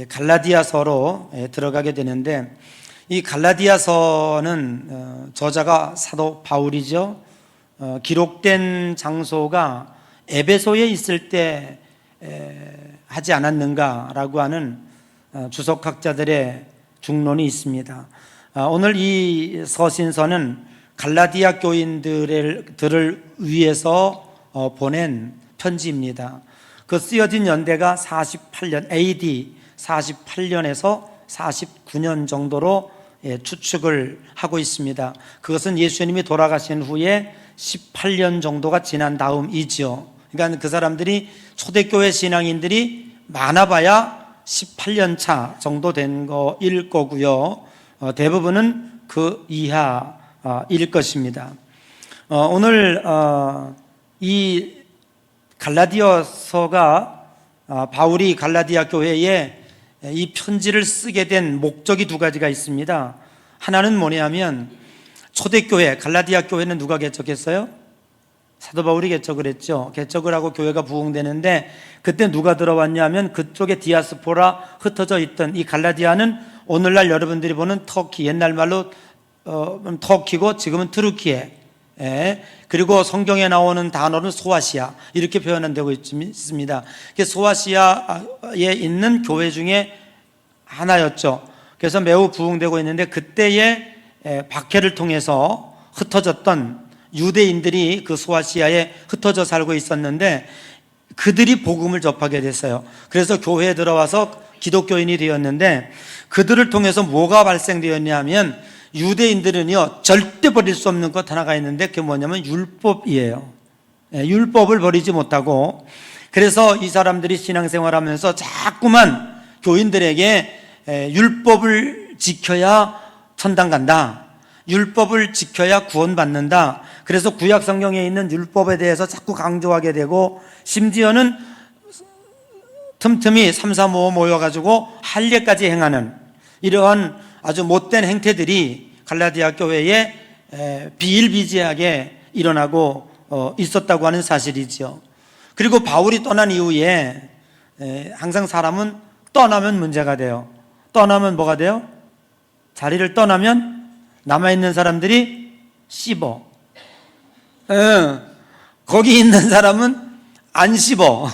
갈라디아서로 들어가게 되는데, 이 갈라디아서는 저자가 사도 바울이죠. 기록된 장소가 에베소에 있을 때 하지 않았는가라고 하는 주석학자들의 중론이 있습니다. 오늘 이 서신서는 갈라디아 교인들을 위해서 보낸 편지입니다. 그 쓰여진 연대가 48년 AD 48년에서 49년 정도로 추측을 하고 있습니다. 그것은 예수님이 돌아가신 후에 18년 정도가 지난 다음이지요. 그러니까 그 사람들이 초대교회 신앙인들이 많아봐야 18년 차 정도 된 거일 거고요. 대부분은 그 이하일 것입니다. 오늘 이 갈라디아서가 바울이 갈라디아 교회에 이 편지를 쓰게 된 목적이 두 가지가 있습니다. 하나는 뭐냐면 초대교회, 갈라디아 교회는 누가 개척했어요? 사도 바울이 개척을 했죠. 개척을 하고 교회가 부흥되는데 그때 누가 들어왔냐면 그쪽에 디아스포라 흩어져 있던 이 갈라디아는 오늘날 여러분들이 보는 터키, 옛날 말로 터키고 지금은 트루키에, 그리고 성경에 나오는 단어는 소아시아 이렇게 표현되고 있습니다. 소아시아에 있는 교회 중에 하나였죠. 그래서 매우 부흥되고 있는데 그때의 박해를 통해서 흩어졌던 유대인들이 그 소아시아에 흩어져 살고 있었는데 그들이 복음을 접하게 됐어요. 그래서 교회에 들어와서 기독교인이 되었는데 그들을 통해서 뭐가 발생되었냐면 유대인들은요 절대 버릴 수 없는 것 하나가 있는데 그게 뭐냐면 율법이에요. 율법을 버리지 못하고, 그래서 이 사람들이 신앙생활하면서 자꾸만 교인들에게 율법을 지켜야 천당 간다, 율법을 지켜야 구원받는다. 그래서 구약 성경에 있는 율법에 대해서 자꾸 강조하게 되고, 심지어는 틈틈이 3, 4, 5 모여가지고 할례까지 행하는 이러한 아주 못된 행태들이 갈라디아 교회에 비일비재하게 일어나고 있었다고 하는 사실이죠. 그리고 바울이 떠난 이후에 항상 사람은 떠나면 문제가 돼요. 떠나면 뭐가 돼요? 자리를 떠나면 남아있는 사람들이 씹어. 거기 있는 사람은 안 씹어.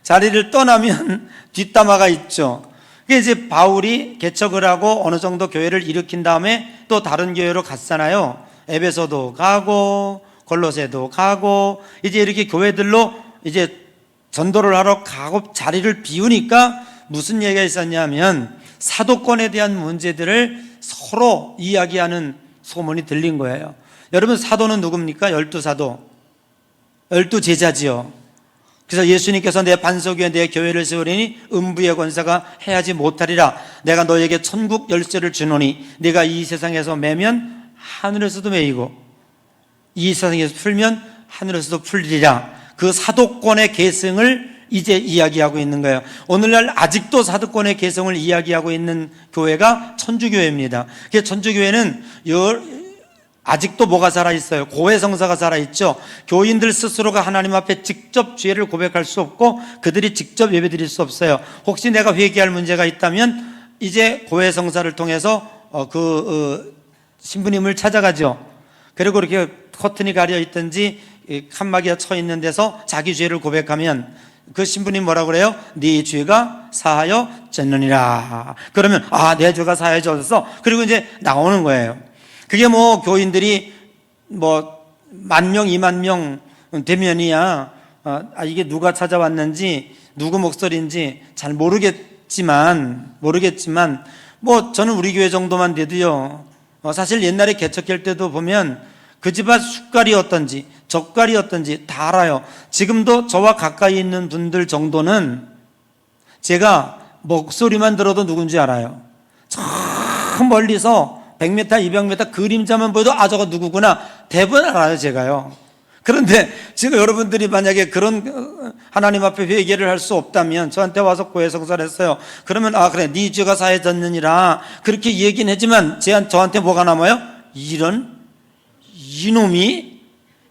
자리를 떠나면 뒷담화가 있죠. 그게 이제 바울이 개척을 하고 어느 정도 교회를 일으킨 다음에 또 다른 교회로 갔잖아요. 에베소도 가고 골로새도 가고 이제 이렇게 교회들로 이제 전도를 하러 가고 자리를 비우니까 무슨 얘기가 있었냐면 사도권에 대한 문제들을 서로 이야기하는 소문이 들린 거예요. 여러분, 사도는 누굽니까? 12사도, 12제자지요. 그래서 예수님께서 내 반석 위에 내 교회를 세우리니 음부의 권세가 해하지 못하리라. 내가 너에게 천국 열쇠를 주노니 네가 이 세상에서 매면 하늘에서도 매이고 이 세상에서 풀면 하늘에서도 풀리리라. 그 사도권의 계승을 이제 이야기하고 있는 거예요. 오늘날 아직도 사도권의 계승을 이야기하고 있는 교회가 천주교회입니다. 그래서 천주교회는 아직도 뭐가 살아있어요? 고해성사가 살아있죠. 교인들 스스로가 하나님 앞에 직접 죄를 고백할 수 없고 그들이 직접 예배드릴 수 없어요. 혹시 내가 회개할 문제가 있다면 이제 고해성사를 통해서 신부님을 찾아가죠. 그리고 이렇게 커튼이 가려 있든지 칸막이가 쳐 있는 데서 자기 죄를 고백하면 그 신부님 뭐라고 그래요? 네 죄가 사하여졌느니라. 그러면 내 죄가 사하여졌어. 그리고 이제 나오는 거예요. 그게 뭐 교인들이 뭐 10,000명, 20,000명 되면이야 이게 누가 찾아왔는지 누구 목소리인지 잘 모르겠지만 뭐 저는 우리 교회 정도만 돼도요, 사실 옛날에 개척할 때도 보면 그 집안 숟갈이 어떤지 젓갈이 어떤지 다 알아요. 지금도 저와 가까이 있는 분들 정도는 제가 목소리만 들어도 누군지 알아요. 저 멀리서 100m, 200m 그림자만 보여도 저거 누구구나 대부분 알아요, 제가요. 그런데 지금 여러분들이 만약에 그런 하나님 앞에 회개를 할 수 없다면 저한테 와서 고해성사를 했어요. 그러면 그래 네 죄가 사해졌느니라 그렇게 얘기는 하지만 저한테 뭐가 남아요? 이놈이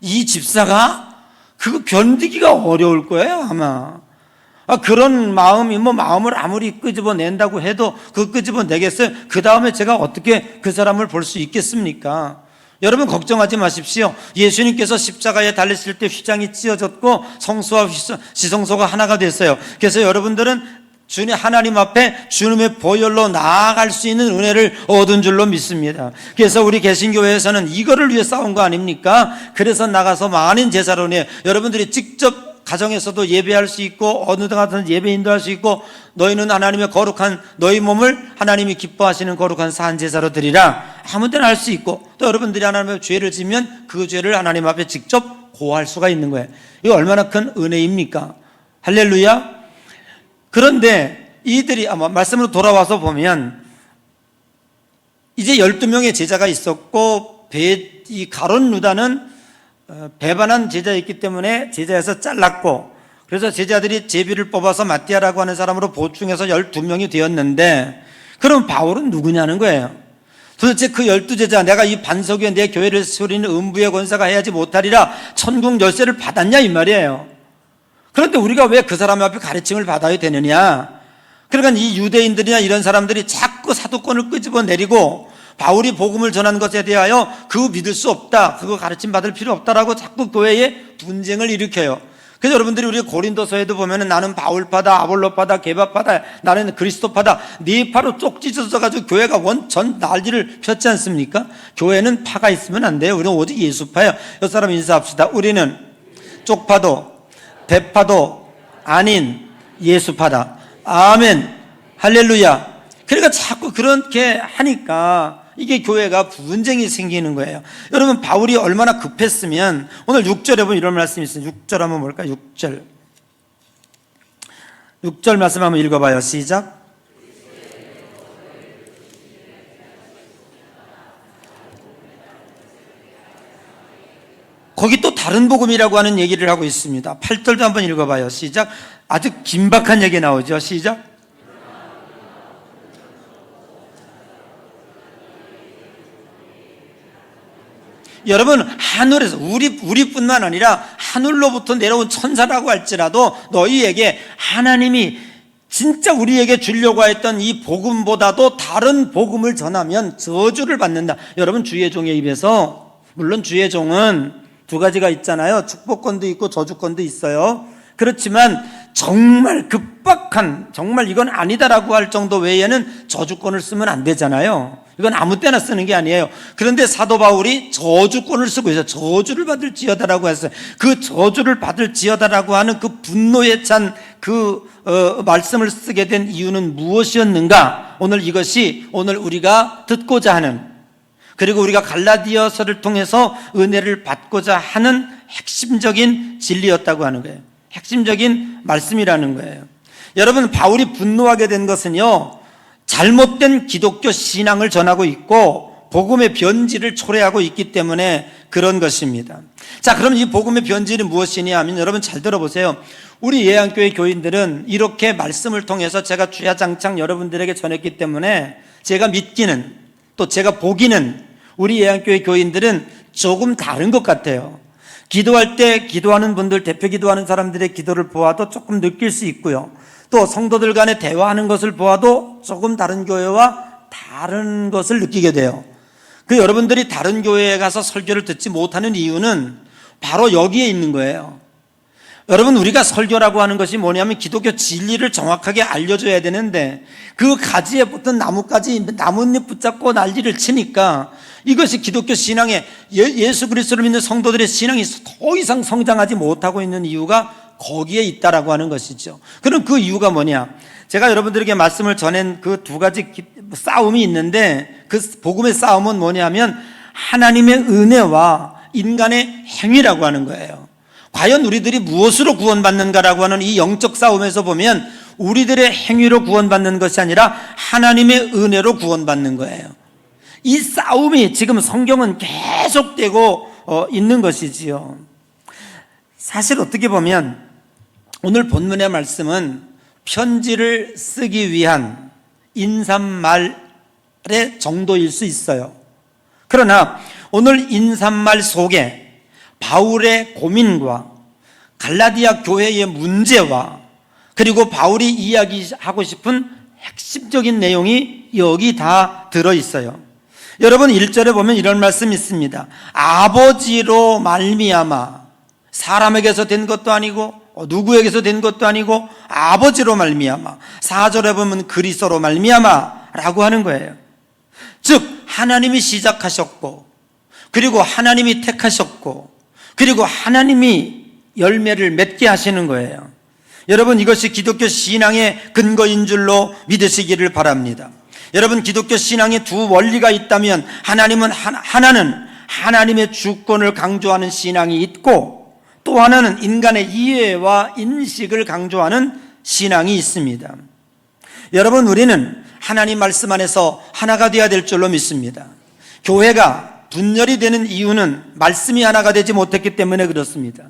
이 집사가 그거 견디기가 어려울 거예요, 아마. 그런 마음이 마음을 아무리 끄집어낸다고 해도 그 끄집어내겠어요? 그 다음에 제가 어떻게 그 사람을 볼 수 있겠습니까? 여러분 걱정하지 마십시오. 예수님께서 십자가에 달리실 때 휘장이 찢어졌고 성소와 지성소가 하나가 됐어요. 그래서 여러분들은 주님 하나님 앞에 주님의 보혈로 나아갈 수 있는 은혜를 얻은 줄로 믿습니다. 그래서 우리 개신교회에서는 이거를 위해 싸운 거 아닙니까? 그래서 나가서 많은 제사로니 여러분들이 직접 가정에서도 예배할 수 있고 어느 같은 예배 인도할 수 있고 너희는 하나님의 거룩한 너희 몸을 하나님이 기뻐하시는 거룩한 산 제사로 드리라 아무 때나 할 수 있고 또 여러분들이 하나님의 죄를 지면 그 죄를 하나님 앞에 직접 고할 수가 있는 거예요. 이거 얼마나 큰 은혜입니까? 할렐루야. 그런데 이들이 아마 말씀으로 돌아와서 보면 이제 12명의 제자가 있었고 이 가룟 유다는 배반한 제자였기 때문에 제자에서 잘랐고 그래서 제자들이 제비를 뽑아서 마띠아라고 하는 사람으로 보충해서 12명이 되었는데 그럼 바울은 누구냐는 거예요. 도대체 그 12제자 내가 이 반석 위에 내 교회를 세우리는 음부의 권세가 해야지 못하리라 천국 열쇠를 받았냐 이 말이에요. 그런데 우리가 왜 그 사람 앞에 가르침을 받아야 되느냐? 그러니까 이 유대인들이나 이런 사람들이 자꾸 사도권을 끄집어내리고 바울이 복음을 전한 것에 대하여 그거 믿을 수 없다, 그거 가르침 받을 필요 없다라고 자꾸 교회에 분쟁을 일으켜요. 그래서 여러분들이 우리 고린도서에도 보면은 나는 바울파다, 아볼로파다, 게바파다, 나는 그리스도파다 네 파로 쪽지 져가지고 교회가 원전 난리를 폈지 않습니까? 교회는 파가 있으면 안 돼요. 우리는 오직 예수파예요. 여 사람 인사합시다. 우리는 쪽파도 배파도 아닌 예수파다. 아멘. 할렐루야. 그러니까 자꾸 그렇게 하니까 이게 교회가 분쟁이 생기는 거예요. 여러분 바울이 얼마나 급했으면 오늘 6절에 보면 이런 말씀이 있어요. 6절 한번 볼까요? 6절 말씀 한번 읽어봐요. 시작. 거기 또 다른 복음이라고 하는 얘기를 하고 있습니다. 8절도 한번 읽어봐요. 시작. 아주 긴박한 얘기 나오죠. 시작. 여러분 하늘에서 우리뿐만 아니라 하늘로부터 내려온 천사라고 할지라도 너희에게 하나님이 진짜 우리에게 주려고 했던 이 복음보다도 다른 복음을 전하면 저주를 받는다. 여러분 주의 종의 입에서 물론 주의 종은 두 가지가 있잖아요. 축복권도 있고 저주권도 있어요. 그렇지만 정말 급박한 정말 이건 아니다라고 할 정도 외에는 저주권을 쓰면 안 되잖아요. 이건 아무 때나 쓰는 게 아니에요. 그런데 사도 바울이 저주권을 쓰고 있어요. 저주를 받을지어다라고 했어요. 그 저주를 받을지어다라고 하는 그 분노에 찬 그 말씀을 쓰게 된 이유는 무엇이었는가? 오늘 이것이 오늘 우리가 듣고자 하는 그리고 우리가 갈라디아서를 통해서 은혜를 받고자 하는 핵심적인 진리였다고 하는 거예요. 핵심적인 말씀이라는 거예요. 여러분 바울이 분노하게 된 것은요 잘못된 기독교 신앙을 전하고 있고 복음의 변질을 초래하고 있기 때문에 그런 것입니다. 자, 그럼 이 복음의 변질이 무엇이냐 하면 여러분 잘 들어보세요. 우리 예안교회 교인들은 이렇게 말씀을 통해서 제가 주야장창 여러분들에게 전했기 때문에 제가 믿기는 또 제가 보기는 우리 예안교회 교인들은 조금 다른 것 같아요. 기도할 때 기도하는 분들, 대표 기도하는 사람들의 기도를 보아도 조금 느낄 수 있고요. 또 성도들 간에 대화하는 것을 보아도 조금 다른 교회와 다른 것을 느끼게 돼요. 그 여러분들이 다른 교회에 가서 설교를 듣지 못하는 이유는 바로 여기에 있는 거예요. 여러분 우리가 설교라고 하는 것이 뭐냐면 기독교 진리를 정확하게 알려줘야 되는데 그 가지에 붙은 나뭇가지 나뭇잎 붙잡고 난리를 치니까 이것이 기독교 신앙의 예수 그리스도를 믿는 성도들의 신앙이 더 이상 성장하지 못하고 있는 이유가 거기에 있다라고 하는 것이죠. 그럼 그 이유가 뭐냐? 제가 여러분들에게 말씀을 전한 그 두 가지 싸움이 있는데 그 복음의 싸움은 뭐냐면 하나님의 은혜와 인간의 행위라고 하는 거예요. 과연 우리들이 무엇으로 구원받는가라고 하는 이 영적 싸움에서 보면 우리들의 행위로 구원받는 것이 아니라 하나님의 은혜로 구원받는 거예요. 이 싸움이 지금 성경은 계속되고 있는 것이지요. 사실 어떻게 보면 오늘 본문의 말씀은 편지를 쓰기 위한 인사말의 정도일 수 있어요. 그러나 오늘 인사말 속에 바울의 고민과 갈라디아 교회의 문제와 그리고 바울이 이야기하고 싶은 핵심적인 내용이 여기 다 들어있어요. 여러분 1절에 보면 이런 말씀이 있습니다. 아버지로 말미암아, 사람에게서 된 것도 아니고 누구에게서 된 것도 아니고 아버지로 말미암아, 4절에 보면 그리스도로 말미암아 라고 하는 거예요. 즉 하나님이 시작하셨고, 그리고 하나님이 택하셨고, 그리고 하나님이 열매를 맺게 하시는 거예요. 여러분 이것이 기독교 신앙의 근거인 줄로 믿으시기를 바랍니다. 여러분 기독교 신앙에 두 원리가 있다면 하나는 하나님의 주권을 강조하는 신앙이 있고, 또 하나는 인간의 이해와 인식을 강조하는 신앙이 있습니다. 여러분 우리는 하나님 말씀 안에서 하나가 되어야 될 줄로 믿습니다. 교회가 분열이 되는 이유는 말씀이 하나가 되지 못했기 때문에 그렇습니다.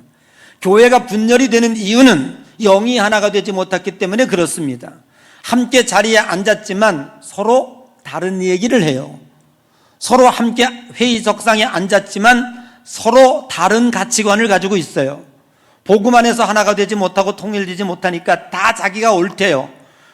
교회가 분열이 되는 이유는 영이 하나가 되지 못했기 때문에 그렇습니다. 함께 자리에 앉았지만 서로 다른 얘기를 해요. 서로 함께 회의석상에 앉았지만 서로 다른 가치관을 가지고 있어요. 복음 안에서 하나가 되지 못하고 통일되지 못하니까 다 자기가 옳대요.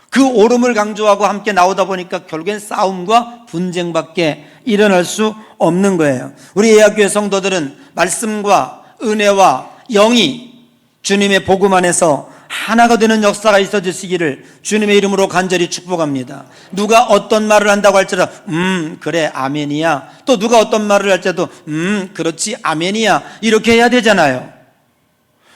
그 옳음을 강조하고 함께 나오다 보니까 결국엔 싸움과 분쟁밖에 일어날 수 없는 거예요. 우리 예약교회 성도들은 말씀과 은혜와 영이 주님의 복음 안에서 하나가 되는 역사가 있어 주시기를 주님의 이름으로 간절히 축복합니다. 누가 어떤 말을 한다고 할지라도 그래 아멘이야, 또 누가 어떤 말을 할지라도 그렇지 아멘이야, 이렇게 해야 되잖아요.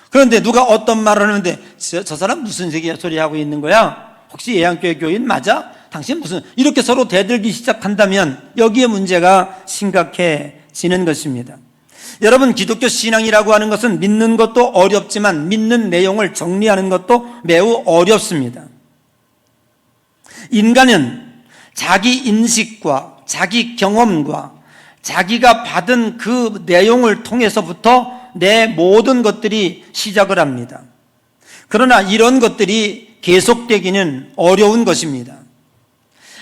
그런데 누가 어떤 말을 하는데 저 사람 무슨 소리 하고 있는 거야? 혹시 예양교회 교인 맞아? 당신 무슨, 이렇게 서로 대들기 시작한다면 여기에 문제가 심각해지는 것입니다. 여러분 기독교 신앙이라고 하는 것은 믿는 것도 어렵지만 믿는 내용을 정리하는 것도 매우 어렵습니다. 인간은 자기 인식과 자기 경험과 자기가 받은 그 내용을 통해서부터 내 모든 것들이 시작을 합니다. 그러나 이런 것들이 계속되기는 어려운 것입니다.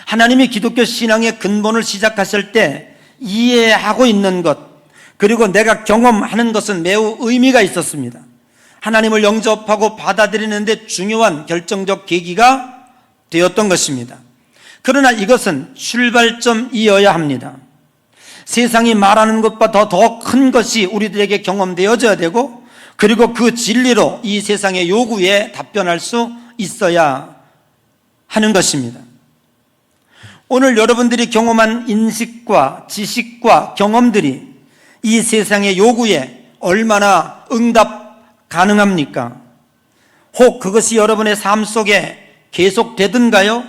하나님이 기독교 신앙의 근본을 시작하실 때 이해하고 있는 것, 그리고 내가 경험하는 것은 매우 의미가 있었습니다. 하나님을 영접하고 받아들이는데 중요한 결정적 계기가 되었던 것입니다. 그러나 이것은 출발점이어야 합니다. 세상이 말하는 것보다 더 큰 것이 우리들에게 경험되어져야 되고, 그리고 그 진리로 이 세상의 요구에 답변할 수 있어야 하는 것입니다. 오늘 여러분들이 경험한 인식과 지식과 경험들이 이 세상의 요구에 얼마나 응답 가능합니까? 혹 그것이 여러분의 삶 속에 계속되든가요?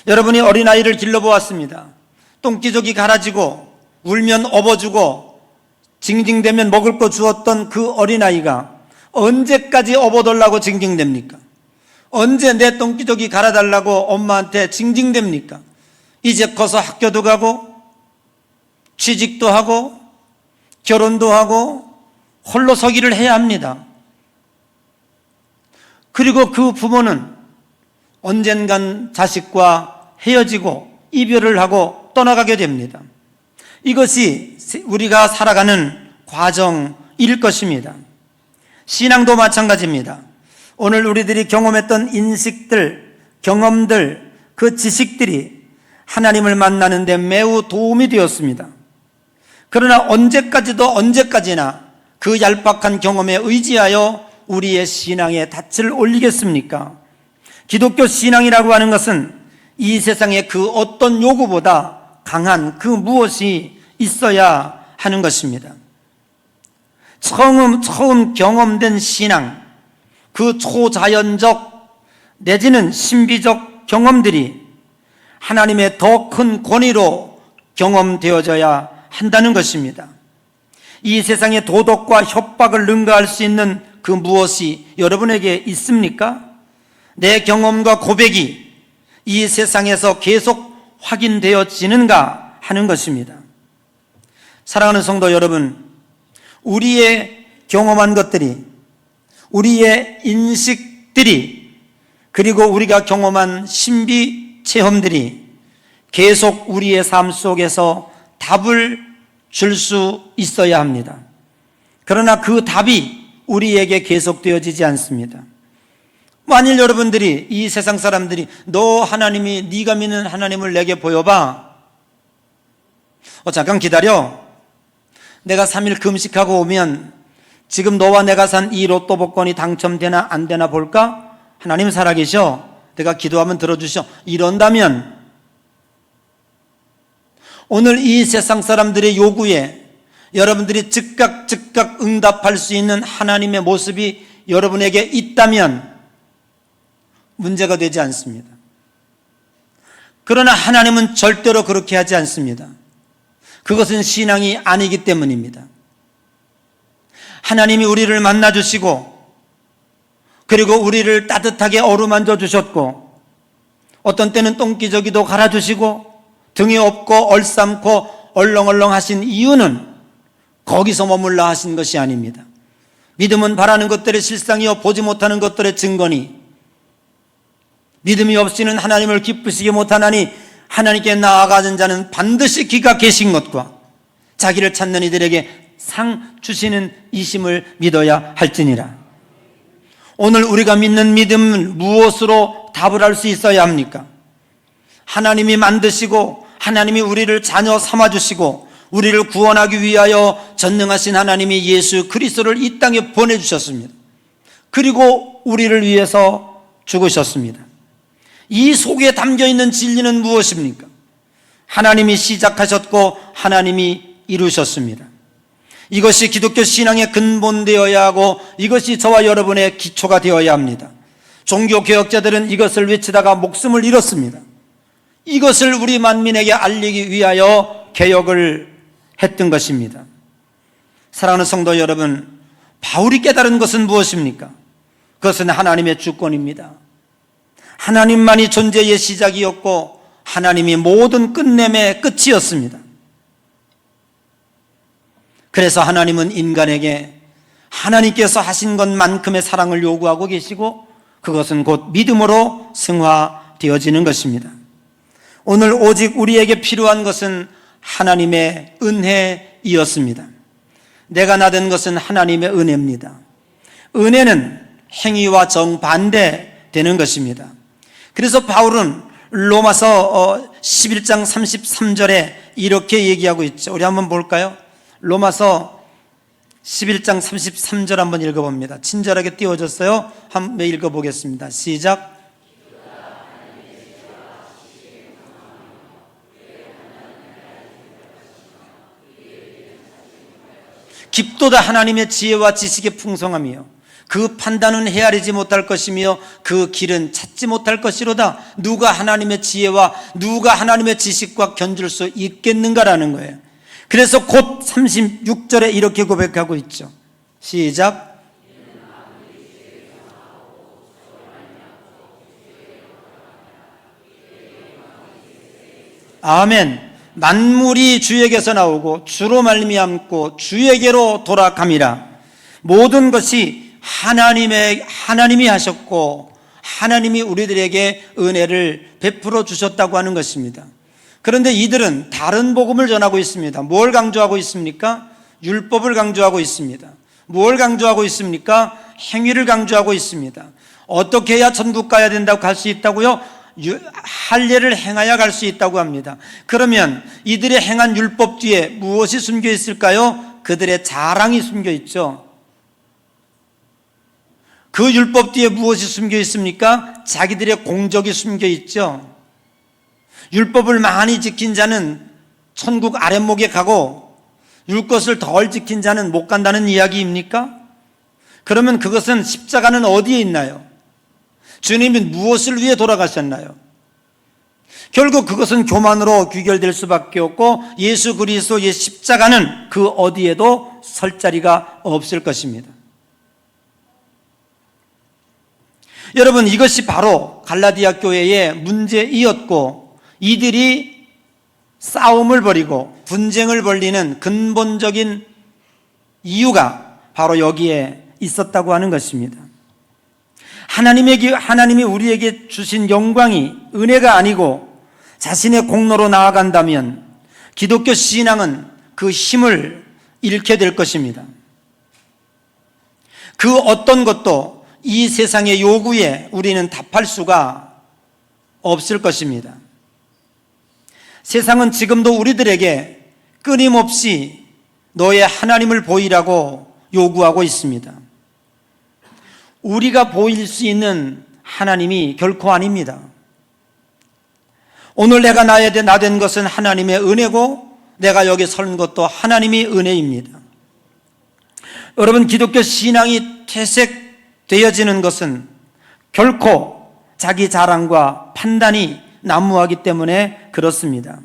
여러분이 어린아이를 길러보았습니다. 똥기저귀 갈아지고 울면 업어주고 징징대면 먹을 거 주었던 그 어린아이가 언제까지 업어달라고 징징댑니까? 언제 내 똥기저귀 갈아달라고 엄마한테 징징댑니까? 이제 커서 학교도 가고 취직도 하고 결혼도 하고 홀로 서기를 해야 합니다. 그리고 그 부모는 언젠간 자식과 헤어지고 이별을 하고 떠나가게 됩니다. 이것이 우리가 살아가는 과정일 것입니다. 신앙도 마찬가지입니다. 오늘 우리들이 경험했던 인식들, 경험들, 그 지식들이 하나님을 만나는 데 매우 도움이 되었습니다. 그러나 언제까지나 그 얄팍한 경험에 의지하여 우리의 신앙에 닻을 올리겠습니까? 기독교 신앙이라고 하는 것은 이 세상의 그 어떤 요구보다 강한 그 무엇이 있어야 하는 것입니다. 처음 경험된 신앙, 그 초자연적 내지는 신비적 경험들이 하나님의 더 큰 권위로 경험되어져야 한다는 것입니다. 이 세상의 도덕과 협박을 능가할 수 있는 그 무엇이 여러분에게 있습니까? 내 경험과 고백이 이 세상에서 계속 확인되어지는가 하는 것입니다. 사랑하는 성도 여러분, 우리의 경험한 것들이, 우리의 인식들이, 그리고 우리가 경험한 신비 체험들이 계속 우리의 삶 속에서 답을 줄 수 있어야 합니다. 그러나 그 답이 우리에게 계속되어지지 않습니다. 만일 여러분들이, 이 세상 사람들이 너 하나님이, 네가 믿는 하나님을 내게 보여봐. 잠깐 기다려. 내가 3일 금식하고 오면 지금 너와 내가 산 이 로또 복권이 당첨되나 안 되나 볼까? 하나님 살아계셔. 내가 기도하면 들어주셔. 이런다면 오늘 이 세상 사람들의 요구에 여러분들이 즉각 응답할 수 있는 하나님의 모습이 여러분에게 있다면 문제가 되지 않습니다. 그러나 하나님은 절대로 그렇게 하지 않습니다. 그것은 신앙이 아니기 때문입니다. 하나님이 우리를 만나주시고 그리고 우리를 따뜻하게 어루만져 주셨고 어떤 때는 똥기저귀도 갈아주시고 등이 없고 얼싸고 얼렁얼렁 하신 이유는 거기서 머물러 하신 것이 아닙니다. 믿음은 바라는 것들의 실상이요 보지 못하는 것들의 증거니 믿음이 없이는 하나님을 기쁘시게 못하나니 하나님께 나아가는 자는 반드시 그가 계신 것과 자기를 찾는 이들에게 상 주시는 이심을 믿어야 할지니라. 오늘 우리가 믿는 믿음은 무엇으로 답을 할 수 있어야 합니까? 하나님이 만드시고 하나님이 우리를 자녀 삼아주시고 우리를 구원하기 위하여 전능하신 하나님이 예수 그리스도를 이 땅에 보내주셨습니다. 그리고 우리를 위해서 죽으셨습니다. 이 속에 담겨있는 진리는 무엇입니까? 하나님이 시작하셨고 하나님이 이루셨습니다. 이것이 기독교 신앙의 근본 되어야 하고 이것이 저와 여러분의 기초가 되어야 합니다. 종교개혁자들은 이것을 외치다가 목숨을 잃었습니다. 이것을 우리 만민에게 알리기 위하여 개혁을 했던 것입니다. 사랑하는 성도 여러분, 바울이 깨달은 것은 무엇입니까? 그것은 하나님의 주권입니다. 하나님만이 존재의 시작이었고 하나님이 모든 끝냄의 끝이었습니다. 그래서 하나님은 인간에게 하나님께서 하신 것만큼의 사랑을 요구하고 계시고 그것은 곧 믿음으로 승화되어지는 것입니다. 오늘 오직 우리에게 필요한 것은 하나님의 은혜이었습니다. 내가 나된 것은 하나님의 은혜입니다. 은혜는 행위와 정반대되는 것입니다. 그래서 바울은 로마서 11장 33절에 이렇게 얘기하고 있죠. 우리 한번 볼까요? 로마서 11장 33절 한번 읽어봅니다. 친절하게 띄워졌어요. 한번 읽어보겠습니다. 시작. 깊도다 하나님의 지혜와 지식의 풍성함이요 그 판단은 헤아리지 못할 것이며 그 길은 찾지 못할 것이로다. 누가 하나님의 지혜와 누가 하나님의 지식과 견줄 수 있겠는가라는 거예요. 그래서 곧 36절에 이렇게 고백하고 있죠. 시작. 아멘. 만물이 주에게서 나오고 주로 말미암고 주에게로 돌아감이라. 모든 것이 하나님이 하셨고 하나님이 우리들에게 은혜를 베풀어 주셨다고 하는 것입니다. 그런데 이들은 다른 복음을 전하고 있습니다. 뭘 강조하고 있습니까? 율법을 강조하고 있습니다. 뭘 강조하고 있습니까? 행위를 강조하고 있습니다. 어떻게 해야 천국 가야 된다고 갈 수 있다고요? 할례를 행하여 갈 수 있다고 합니다. 그러면 이들의 행한 율법 뒤에 무엇이 숨겨 있을까요? 그들의 자랑이 숨겨 있죠. 그 율법 뒤에 무엇이 숨겨 있습니까? 자기들의 공적이 숨겨 있죠. 율법을 많이 지킨 자는 천국 아랫목에 가고 율법을 덜 지킨 자는 못 간다는 이야기입니까? 그러면 그것은 십자가는 어디에 있나요? 주님이 무엇을 위해 돌아가셨나요? 결국 그것은 교만으로 귀결될 수밖에 없고 예수 그리스도의 십자가는 그 어디에도 설 자리가 없을 것입니다. 여러분, 이것이 바로 갈라디아 교회의 문제이었고 이들이 싸움을 벌이고 분쟁을 벌이는 근본적인 이유가 바로 여기에 있었다고 하는 것입니다. 하나님이 우리에게 주신 영광이 은혜가 아니고 자신의 공로로 나아간다면 기독교 신앙은 그 힘을 잃게 될 것입니다. 그 어떤 것도 이 세상의 요구에 우리는 답할 수가 없을 것입니다. 세상은 지금도 우리들에게 끊임없이 너의 하나님을 보이라고 요구하고 있습니다. 우리가 보일 수 있는 하나님이 결코 아닙니다. 오늘 내가 나 된 것은 하나님의 은혜고 내가 여기 선 것도 하나님의 은혜입니다. 여러분, 기독교 신앙이 퇴색되어지는 것은 결코 자기 자랑과 판단이 난무하기 때문에 그렇습니다.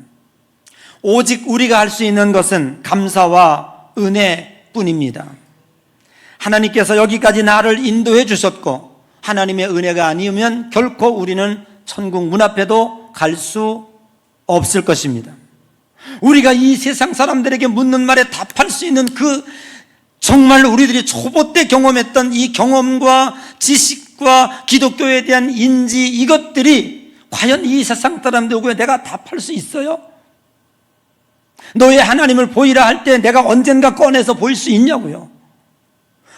오직 우리가 할 수 있는 것은 감사와 은혜뿐입니다. 하나님께서 여기까지 나를 인도해 주셨고 하나님의 은혜가 아니면 결코 우리는 천국 문 앞에도 갈 수 없을 것입니다. 우리가 이 세상 사람들에게 묻는 말에 답할 수 있는 그 정말 우리들이 초보 때 경험했던 이 경험과 지식과 기독교에 대한 인지, 이것들이 과연 이 세상 사람들에게 내가 답할 수 있어요? 너의 하나님을 보이라 할 때 내가 언젠가 꺼내서 보일 수 있냐고요?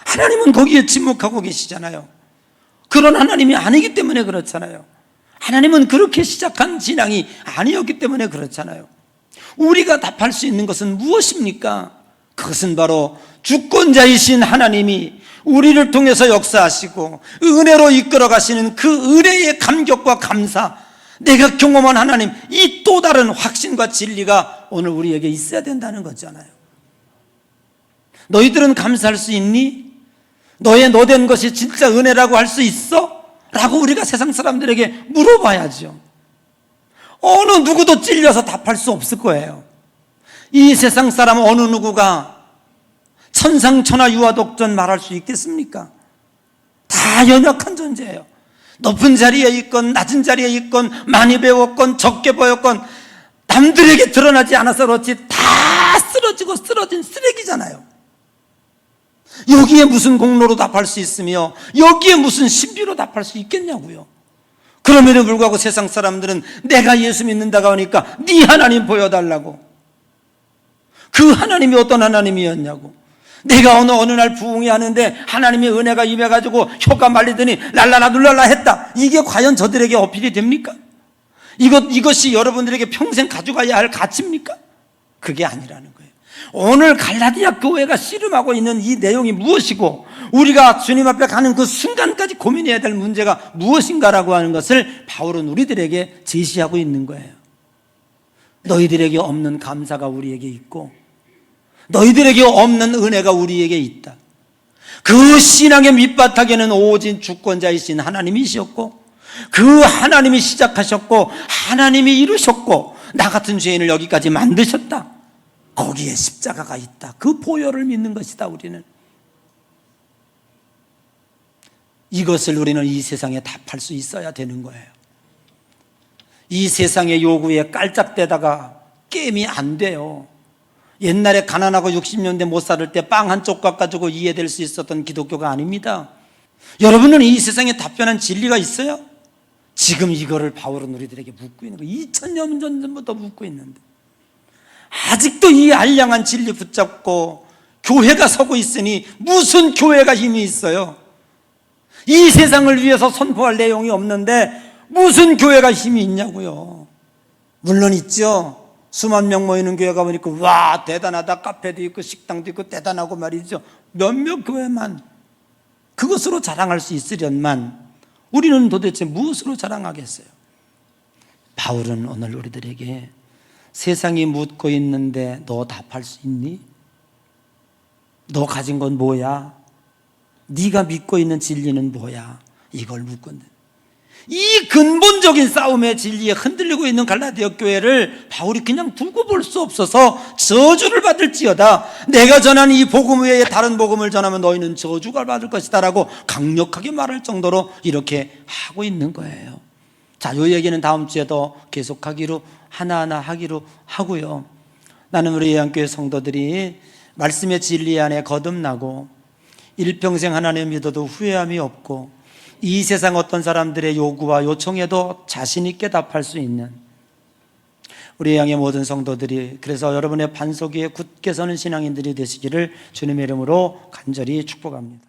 하나님은 거기에 침묵하고 계시잖아요. 그런 하나님이 아니기 때문에 그렇잖아요. 하나님은 그렇게 시작한 신앙이 아니었기 때문에 그렇잖아요. 우리가 답할 수 있는 것은 무엇입니까? 그것은 바로 주권자이신 하나님이 우리를 통해서 역사하시고 은혜로 이끌어 가시는 그 은혜의 감격과 감사, 내가 경험한 하나님, 이 또 다른 확신과 진리가 오늘 우리에게 있어야 된다는 거잖아요. 너희들은 감사할 수 있니? 너 된 것이 진짜 은혜라고 할 수 있어? 라고 우리가 세상 사람들에게 물어봐야죠. 어느 누구도 찔려서 답할 수 없을 거예요. 이 세상 사람 어느 누구가 천상천하 유아독전 말할 수 있겠습니까? 다 연약한 존재예요. 높은 자리에 있건 낮은 자리에 있건 많이 배웠건 적게 배웠건 남들에게 드러나지 않아서 그렇지 다 쓰러지고 쓰러진 쓰레기잖아요. 여기에 무슨 공로로 답할 수 있으며 여기에 무슨 신비로 답할 수 있겠냐고요. 그럼에도 불구하고 세상 사람들은 내가 예수 믿는다고 하니까 네 하나님 보여달라고, 그 하나님이 어떤 하나님이었냐고, 내가 어느 날 부흥이 하는데 하나님의 은혜가 임해가지고 효과 말리더니 랄라라 눌랄라 했다. 이게 과연 저들에게 어필이 됩니까? 이것이 여러분들에게 평생 가져가야 할 가치입니까? 그게 아니라는 거예요. 오늘 갈라디아 교회가 씨름하고 있는 이 내용이 무엇이고 우리가 주님 앞에 가는 그 순간까지 고민해야 될 문제가 무엇인가라고 하는 것을 바울은 우리들에게 제시하고 있는 거예요. 너희들에게 없는 감사가 우리에게 있고 너희들에게 없는 은혜가 우리에게 있다. 그 신앙의 밑바닥에는 오직 주권자이신 하나님이셨고 그 하나님이 시작하셨고 하나님이 이루셨고 나 같은 죄인을 여기까지 만드셨다. 거기에 십자가가 있다. 그 보혈을 믿는 것이다. 우리는 이것을 우리는 이 세상에 답할 수 있어야 되는 거예요. 이 세상의 요구에 깔짝대다가 게임이 안 돼요. 옛날에 가난하고 60년대 못 살을 때 빵 한 조각 가지고 이해될 수 있었던 기독교가 아닙니다. 여러분은 이 세상에 답변한 진리가 있어요? 지금 이거를 바울은 우리들에게 묻고 있는 거예요. 2000년 전부터 묻고 있는데 아직도 이 알량한 진리 붙잡고 교회가 서고 있으니 무슨 교회가 힘이 있어요? 이 세상을 위해서 선포할 내용이 없는데 무슨 교회가 힘이 있냐고요. 물론 있죠. 수만 명 모이는 교회 가보니까 와 대단하다, 카페도 있고 식당도 있고 대단하고 말이죠. 몇몇 교회만 그것으로 자랑할 수 있으련만 우리는 도대체 무엇으로 자랑하겠어요? 바울은 오늘 우리들에게 세상이 묻고 있는데 너 답할 수 있니? 너 가진 건 뭐야? 네가 믿고 있는 진리는 뭐야? 이걸 묻고 있는, 이 근본적인 싸움의 진리에 흔들리고 있는 갈라디아 교회를 바울이 그냥 두고 볼 수 없어서 저주를 받을지어다. 내가 전한 이 복음 외에 다른 복음을 전하면 너희는 저주가 받을 것이다 라고 강력하게 말할 정도로 이렇게 하고 있는 거예요. 자, 이 얘기는 다음 주에도 계속하기로 하나하나 하기로 하고요. 나는 우리 예안교회 성도들이 말씀의 진리 안에 거듭나고 일평생 하나님 믿어도 후회함이 없고 이 세상 어떤 사람들의 요구와 요청에도 자신 있게 답할 수 있는 우리 양의 모든 성도들이, 그래서 여러분의 반석 위에 굳게 서는 신앙인들이 되시기를 주님의 이름으로 간절히 축복합니다.